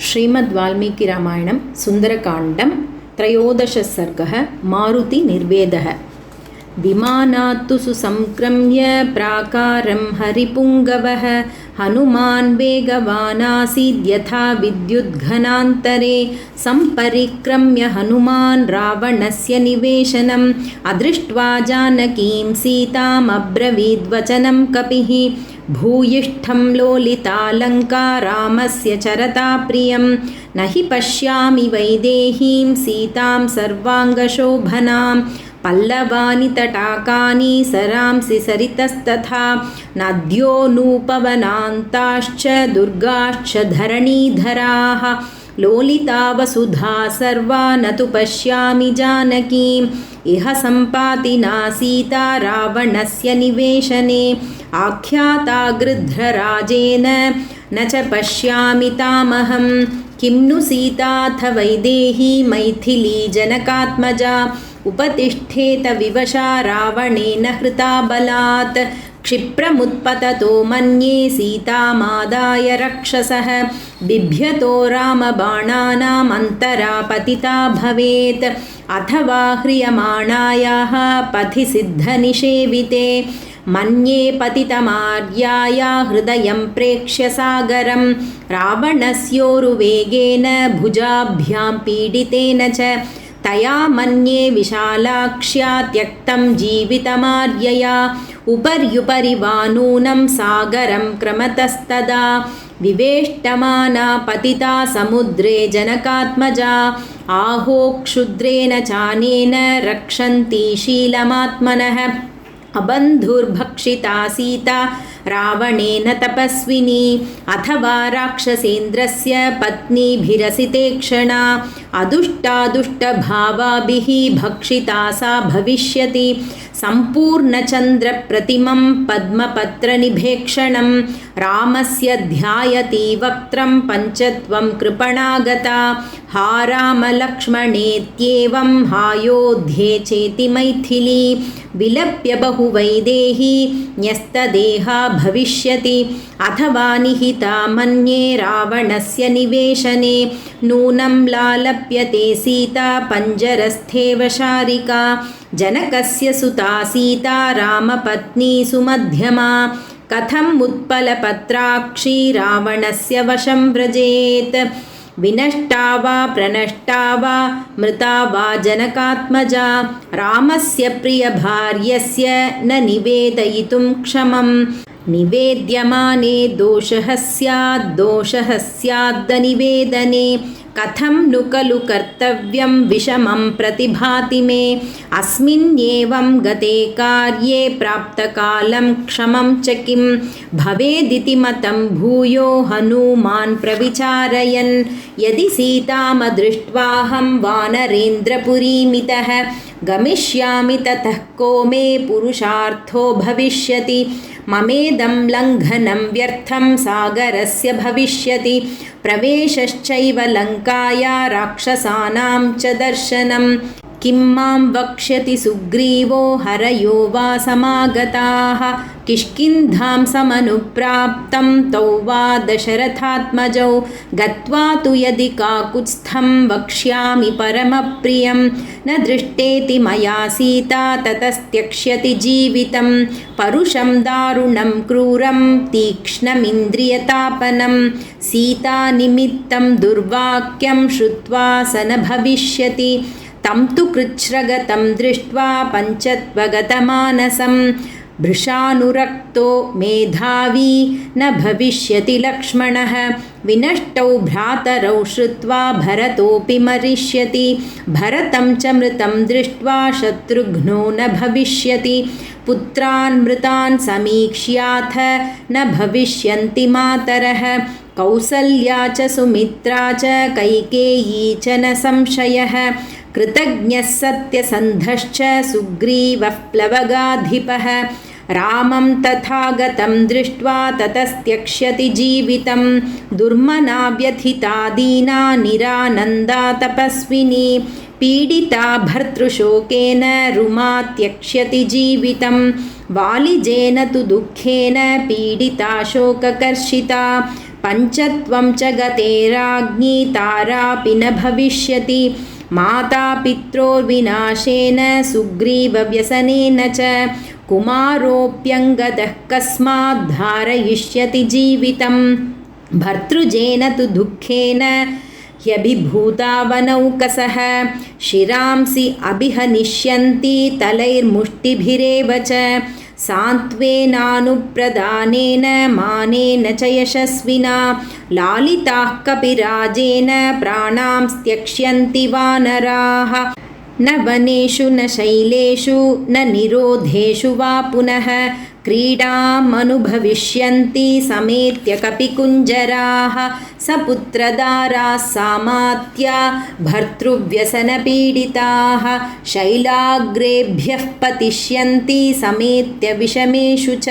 श्रीमद्वाल्मीकिरामायणं सुन्दरकाण्डं त्रयोदशः सर्गः मारुतिनिर्वेदः। विमानात्तु सुसंक्रम्य प्राकारं हरिपुङ्गवः हनुमान् वेगवानासीद्यथा विद्युद्घनान्तरे सम्परिक्रम्य हनुमान् रावणस्य निवेशनम् अदृष्ट्वा जानकीं सीतामब्रवीद्वचनं कपिः भूयिष्ठं लोलितालङ्का रामस्य चरता प्रियं न हि पश्यामि वैदेहीं सीतां सर्वाङ्गशोभनां पल्लवानि तटाकानि सरांसि सरितस्तथा नद्यो नूपवनान्ताश्च दुर्गाश्च धरणीधराः लोलिता वसुधा सर्वा न तु पश्यामि जानकीम् इह सम्पातिना सीता रावणस्य निवेशने आख्याता गृध्रराजेन न च पश्यामि तामहं किं नु सीताथ वैदेही मैथिली जनकात्मजा उपतिष्ठेत विवशा रावणेन हृता बलात् क्षिप्रमुत्पततो मन्ये सीतामादाय रक्षसः बिभ्यतो रामबाणानाम् अन्तरा पतिता भवेत् अथवा ह्रियमाणायाः पथि सिद्धनिषेविते मन्ये पतितमार्याया हृदयं प्रेक्ष्य सागरं रावणस्योरुवेगेन भुजाभ्यां पीडितेन च तया मन्ये विशालाक्ष्या त्यक्तं जीवितमार्यया उपर्युपरि वा नूनं सागरं क्रमतस्तदा विवेष्टमाना पतिता समुद्रे जनकात्मजा आहो क्षुद्रेण चानेन रक्षन्ती शीलमात्मनः अबन्धुर्भक्षिता सीता रावणेन तपस्विनी अथवा राक्षसेन्द्रस्य पत्नीभिरसिते क्षणा अदुष्टादुष्टभावाभिः भक्षिता सा भविष्यति सम्पूर्णचन्द्रप्रतिमं पद्मपत्रनिभेक्षणं रामस्य ध्यायति वक्त्रं पञ्चत्वं कृपणागता हा रामलक्ष्मणेत्येवं हायोध्ये चेति मैथिली विलप्य बहुवैदेही न्यस्तदेहा भविष्यति अथवा निहिता मन्ये रावणस्य निवेशने नूनं लालप्यते सीता पञ्जरस्थेव शारिका जनकस्य सुता सीता रामपत्नी सुमध्यमा कथम् उत्पलपत्राक्षी रावणस्य वशं व्रजेत् विनष्टा वा प्रनष्टा वा मृता वा जनकात्मजा रामस्य प्रियभार्यस्य न निवेदयितुं क्षमम् निवेद्यमाने दोषः स्याद्निवेदने कथं नु खलु कर्तव्यं विषमं प्रतिभाति मे अस्मिन्नेवं गते कार्ये प्राप्तकालं क्षमं च किं भवेदिति मतं भूयो हनूमान् प्रविचारयन् यदि सीतामदृष्ट्वाहं वानरेन्द्रपुरीमितः गमिष्यामि ततः को मे पुरुषार्थो भविष्यति ममेदं लङ्घनं व्यर्थं सागरस्य भविष्यति प्रवेशश्चैव लङ्काया राक्षसानां च दर्शनं किं मां वक्ष्यति सुग्रीवो हरयो वा समागताः किष्किन्धां समनुप्राप्तं तौ वा दशरथात्मजौ गत्वा तु यदि काकुत्स्थं वक्ष्यामि परमप्रियं न दृष्टेति मया सीता ततस्त्यक्ष्यति जीवितं परुषं दारुणं क्रूरं तीक्ष्णमिन्द्रियतापनं सीतानिमित्तं दुर्वाक्यं श्रुत्वा स न भविष्यति तं तु कृच्छ्रगतं दृष्ट्वा पञ्चत्वगतमानसं भृशानुरक्तो मेधावी न भविष्यति लक्ष्मणः विनष्टौ भ्रातरौ श्रुत्वा भरतोऽपि मरिष्यति भरतं च मृतं दृष्ट्वा शत्रुघ्नो न भविष्यति पुत्रान् मृतान् समीक्ष्याथ न भविष्यन्ति मातरः कौसल्या च सुमित्रा च कैकेयी च न संशयः कृतज्ञः सत्यसन्धश्च सुग्रीवः प्लवगाधिपः रामं तथागतं दृष्ट्वा ततस्त्यक्ष्यति जीवितं दुर्मना व्यथिता दीना निरानन्दा तपस्विनी पीडिता भर्तृशोकेन रुमा त्यक्ष्यति जीवितं वालिजेन तु दुःखेन पीडिता शोककर्षिता पञ्चत्वं च गतेराज्ञी तारापि न भविष्यति माता पित्रोर्विनाशेन सुग्रीवव्यसनेन च कुमारोऽप्यङ्गदः कस्मात् धारयिष्यति जीवितं भर्तृजेन तु दुःखेन ह्यभिभूतावनौकसः शिरांसि अभिहनिष्यन्ति तलैर्मुष्टिभिरेव च सान्त्वेनानुप्रदानेन मानेन च यशस्विना लालिताः कपिराजेन प्राणां त्यक्ष्यन्ति वानराः न वनेषु न शैलेषु न निरोधेषु वा पुनः क्रीडामनुभविष्यन्ति समेत्य कपिकुञ्जराः सपुत्रदाराः सामात्या भर्तृव्यसनपीडिताः शैलाग्रेभ्यः पतिष्यन्ति समेत्य विषमेषु च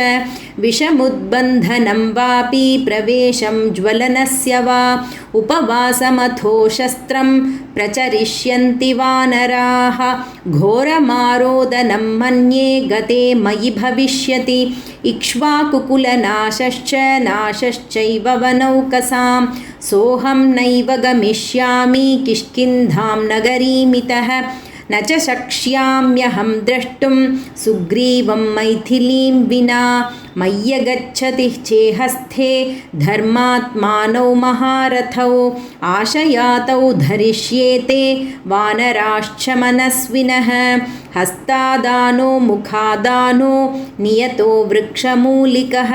विषमुद्बन्धनं वापि प्रवेशं ज्वलनस्य वा उपवासमथो शस्त्रं प्रचरिष्यन्ति वानराः घोरमारोदनं मन्ये गते मयि भविष्यति इक्ष्वाकुकुलनाशश्च नाशश्चैव वनौकसां सोऽहं नैव गमिष्यामि किष्किन्धां नगरीमितः न च शक्ष्याम्यहं द्रष्टुं सुग्रीवं मैथिलीं विना मय्यगच्छति चेहस्थे धर्मात्मानौ महारथौ आशयातौ धरिष्येते वानराश्च मनस्विनः हस्तादानो मुखादानो नियतो वृक्षमूलिकः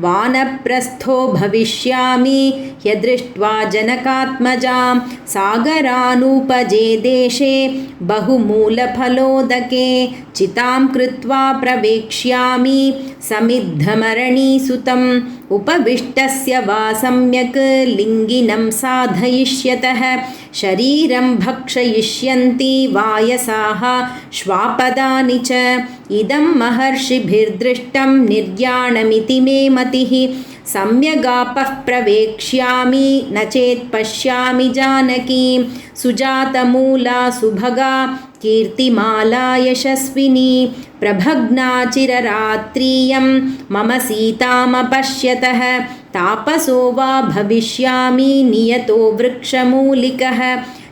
वानप्रस्थो भविष्यामि यदृष्ट्वा जनकात्मजां सागरानुपजे देशे बहुमूलफलोदके चितां कृत्वा प्रवेक्ष्यामि समिद्धमरणीसुतम् उपविष्टस्य वा सम्यक् लिङ्गिनं साधयिष्यतः शरीरं भक्षयिष्यन्ति वायसाः श्वापदानि च इदं महर्षिभिर्दृष्टं निर्याणमिति मे मतिः सम्यगापः प्रवेक्ष्यामि न चेत् पश्यामि जानकीं सुजातमूला सुभगा कीर्तिमाला यशस्विनी प्रभग्ना चिररात्रियं मम सीतामपश्यतः तापसो वा भविष्यामि नियतो वृक्षमूलिकः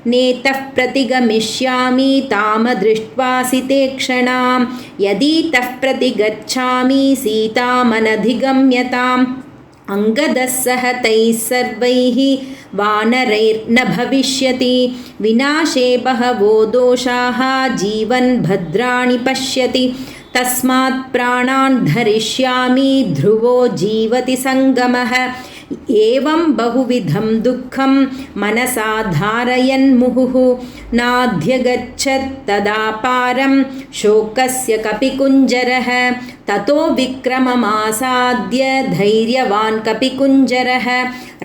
नेतः प्रतिगमिष्यामि ताम दृष्ट्वा सितेक्षणां यदि तः प्रतिगच्छामि सीतामनधिगम्यताम् अङ्गदः सह तैः सर्वैः वानरैर्न भविष्यति विनाशे बहवो दोषाः जीवन् भद्राणि पश्यति तस्मात् प्राणान् धरिष्यामि ध्रुवो जीवति सङ्गमः एवं बहुविधं दुःखं मनसा धारयन्मुहुः नाध्यगच्छत् तदा पारं शोकस्य कपिकुञ्जरः ततो विक्रममासाद्य धैर्यवान् कपिकुञ्जरः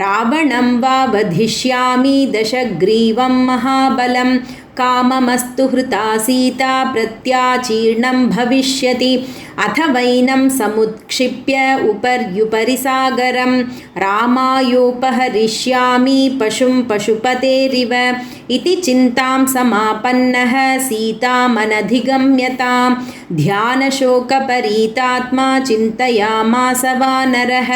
रावणं वा वधिष्यामि दशग्रीवं महाबलं काममस्तु हृता सीता प्रत्याचीर्णं भविष्यति अथ वैनं समुत्क्षिप्य उपर्युपरि सागरं रामायोपहरिष्यामि पशुं पशुपतेरिव इति चिन्तां समापन्नः सीतामनधिगम्यतां ध्यानशोकपरीतात्मा चिन्तयामास वानरः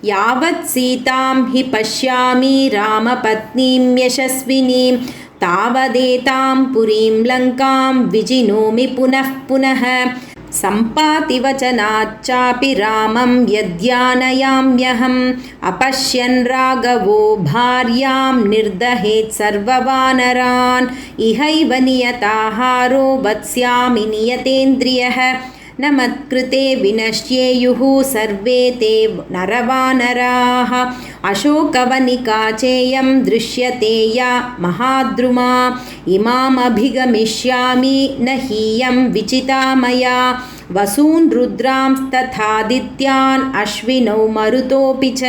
यावत् सीतां हि पश्यामि रामपत्नीं यशस्विनीं तावदेतां पुरीं लङ्कां विजिनोमि पुनः पुनः सम्पाति वचनाच्चापि रामं यद्यानयाम्यहम् अपश्यन् राघवो भार्यां निर्दहेत् सर्ववानरान् इहैव नियताहारो वत्स्यामि नियतेन्द्रियः न मत्कृते विनश्येयुः सर्वे ते नरवानराः अशोकवनिका चेयं दृश्यते या महाद्रुमा इमामभिगमिष्यामि न हीयं विचिता मया वसून् रुद्रांस्तथादित्यान् अश्विनौ मरुतोऽपि च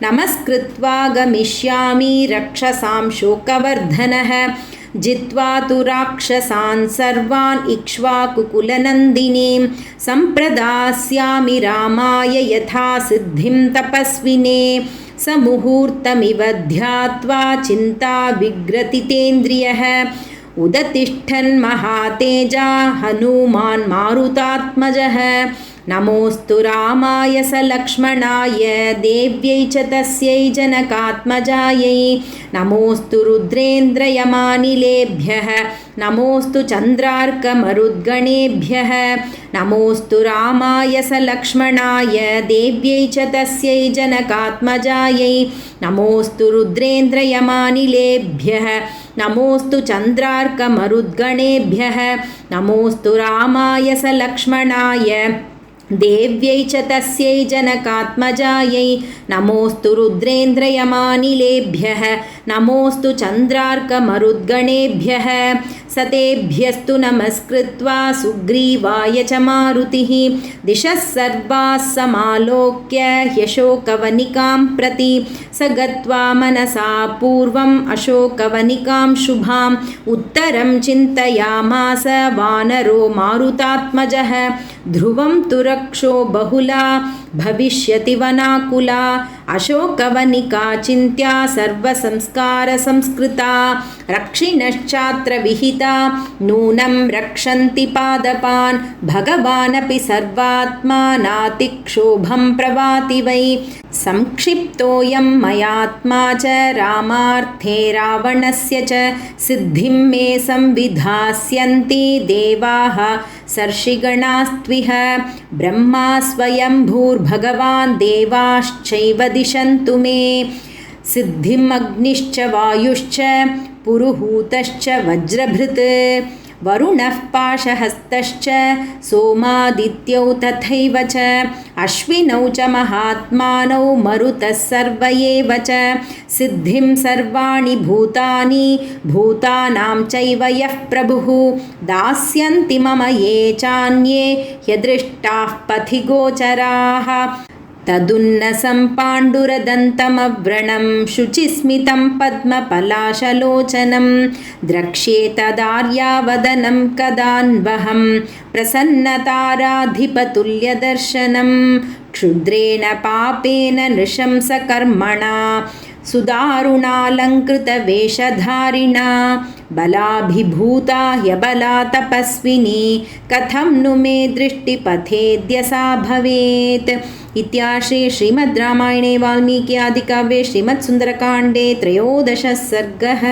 नमस्कृत्वा गमिष्यामि रक्षसां शोकवर्धनः जित्वा तु राक्षसान् सर्वान् इक्ष्वाकुकुलनन्दिनीं सम्प्रदास्यामि रामाय यथा सिद्धिं तपस्विने समुहूर्तमिव ध्यात्वा चिन्ता विग्रथितेन्द्रियः उदतिष्ठन् महातेजा हनुमान् मारुतात्मजः नमोऽस्तु रामाय स लक्ष्मणाय देव्यै च तस्यै जनकात्मजायै नमोऽस्तु रुद्रेन्द्रयमानिलेभ्यः नमोऽस्तु चन्द्रार्कमरुद्गणेभ्यः नमोऽस्तु रामाय स लक्ष्मणाय देव्यै च तस्यै जनकात्मजायै नमोऽस्तु रुद्रेन्द्रयमानिलेभ्यः नमोऽस्तु चन्द्रार्कमरुद्गणेभ्यः नमोऽस्तु रामाय स लक्ष्मणाय देव्यै च तस्यै जनकात्मजायै नमोऽस्तु रुद्रेन्द्रयमानिलेभ्यः नमोऽस्तु चन्द्रार्कमरुद्गणेभ्यः सतेभ्यस्तु नमस्कृत्वा सुग्रीवाय च मारुतिः दिशः सर्वाः समालोक्य ह्यशोकवनिकां प्रति स गत्वा मनसा पूर्वम् अशोकवनिकां शुभाम् उत्तरं चिन्तयामास वानरो मारुतात्मजः ध्रुवं तु रक्षो बहुला भविष्यति वनाकुला अशोकवनिका चिन्त्या सर्वसंस्कारसंस्कृता रक्षिणश्चात्र विहिता नूनं रक्षन्ति पादपान् भगवानपि सर्वात्मा नातिक्षोभं प्रवाति वै संक्षिप्तोऽयं मयात्मा च रामार्थे रावणस्य च सिद्धिं मे संविधास्यन्ति देवाः सर्षिगणास्त्विह ब्रह्मा स्वयंभूर्भगवान् देवाश्चैव दिशन्तु मे सिद्धिम् अग्निश्च वायुश्च पुरुहूतश्च वज्रभृत् वरुणः पाशहस्तश्च सोमादित्यौ तथैव च अश्विनौ च महात्मानौ मरुतः सर्व एव च सिद्धिं सर्वाणि भूतानि भूतानां चैव यः प्रभुः दास्यन्ति मम ये चान्ये ह्यदृष्टाः पथि गोचराः तदुन्नसं पाण्डुरदन्तमव्रणं शुचिस्मितं पद्मपलाशलोचनं द्रक्ष्ये तदार्यावदनं कदान्वहं प्रसन्नताराधिपतुल्यदर्शनं क्षुद्रेण पापेन नृशंसकर्मणा सुदारुणालङ्कृतवेषधारिणा बलाभिभूता ह्यबला तपस्विनी कथं नु मे दृष्टिपथेद्य सा भवेत् इत्यार्षे श्रीमद् रामायणे वाल्मीकि आदिकाव्ये श्रीमत्सुन्दरकाण्डे 13 सर्गः।